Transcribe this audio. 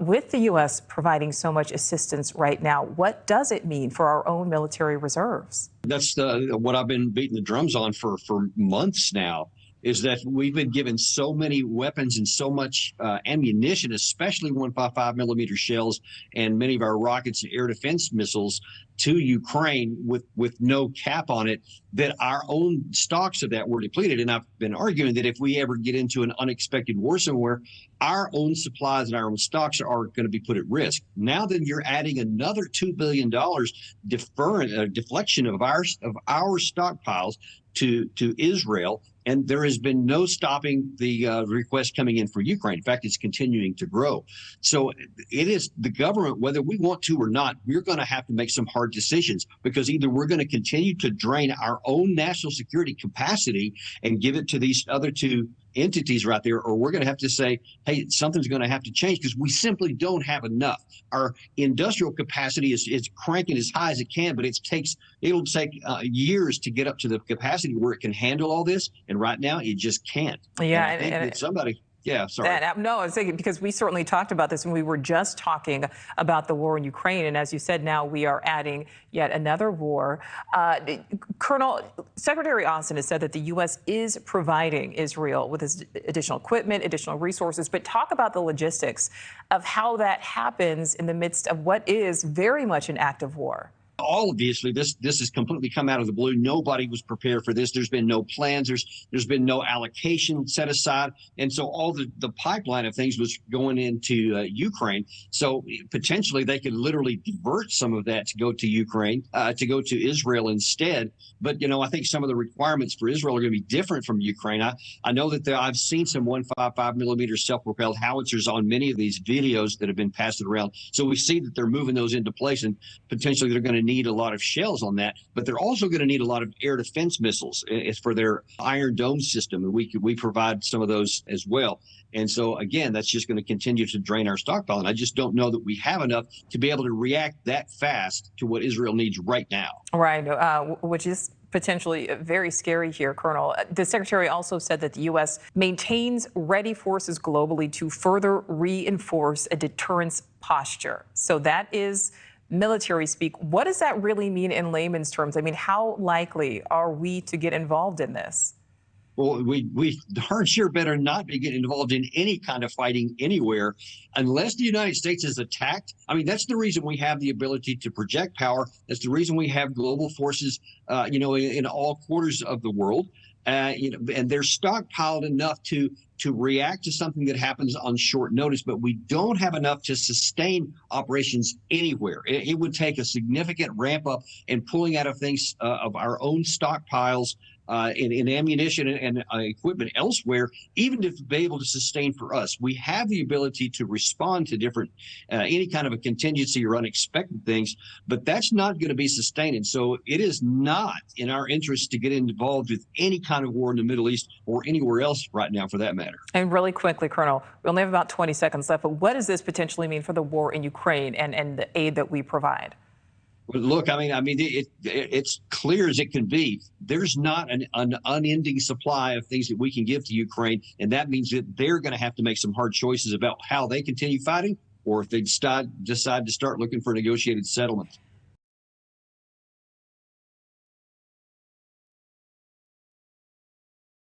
With the U.S. providing so much assistance right now, what does it mean for our own military reserves? That's what I've been beating the drums on for months now, is that we've been given so many weapons and so much ammunition, especially 155 millimeter shells and many of our rockets and air defense missiles to Ukraine with no cap on it, that our own stocks of that were depleted. And I've been arguing that if we ever get into an unexpected war somewhere, our own supplies and our own stocks are going to be put at risk. Now then, you're adding another $2 billion deflection of our stockpiles to Israel. And there has been no stopping the request coming in for Ukraine. In fact, it's continuing to grow. So it is the government, whether we want to or not, we're going to have to make some hard decisions, because either we're going to continue to drain our own national security capacity and give it to these other two entities right there, or we're going to have to say, hey, something's going to have to change, because we simply don't have enough. Our industrial capacity is cranking as high as it can, but it'll take years to get up to the capacity where it can handle all this. And right now, it just can't. Yeah, and I think that somebody. Yeah, sorry. No, I was thinking, because we certainly talked about this when we were just talking about the war in Ukraine. And as you said, now we are adding yet another war. Colonel, Secretary Austin has said that the U.S. is providing Israel with additional equipment, additional resources. But talk about the logistics of how that happens in the midst of what is very much an active war. Obviously, this has completely come out of the blue. Nobody was prepared for this. There's been no plans. There's been no allocation set aside. And so all the pipeline of things was going into Ukraine. So potentially they could literally divert some of that to go to Ukraine, to go to Israel instead. But, I think some of the requirements for Israel are going to be different from Ukraine. I know that I've seen some 155 millimeter self-propelled howitzers on many of these videos that have been passed around. So we see that they're moving those into place, and potentially they're going to need a lot of shells on that, but they're also going to need a lot of air defense missiles for their Iron Dome system, and we provide some of those as well. And so again, that's just going to continue to drain our stockpile, and I just don't know that we have enough to be able to react that fast to what Israel needs right now. Right, which is potentially very scary here, Colonel. The Secretary also said that the U.S. maintains ready forces globally to further reinforce a deterrence posture. So that is military speak. What does that really mean in layman's terms? I mean, how likely are we to get involved in this? Well, we darn sure better not be getting involved in any kind of fighting anywhere unless the United States is attacked. I mean, that's the reason we have the ability to project power. That's the reason we have global forces, in all quarters of the world. And they're stockpiled enough to react to something that happens on short notice, but we don't have enough to sustain operations anywhere. It would take a significant ramp up and pulling out of things of our own stockpiles in ammunition and equipment elsewhere, even to be able to sustain for us. We have the ability to respond to different, any kind of a contingency or unexpected things, but that's not going to be sustained. And so it is not in our interest to get involved with any kind of war in the Middle East or anywhere else right now, for that matter. And really quickly, Colonel, we only have about 20 seconds left, but what does this potentially mean for the war in Ukraine and the aid that we provide? Well, look, I mean, it's clear as it can be. There's not an unending supply of things that we can give to Ukraine, and that means that they're going to have to make some hard choices about how they continue fighting, or if they decide to start looking for negotiated settlements.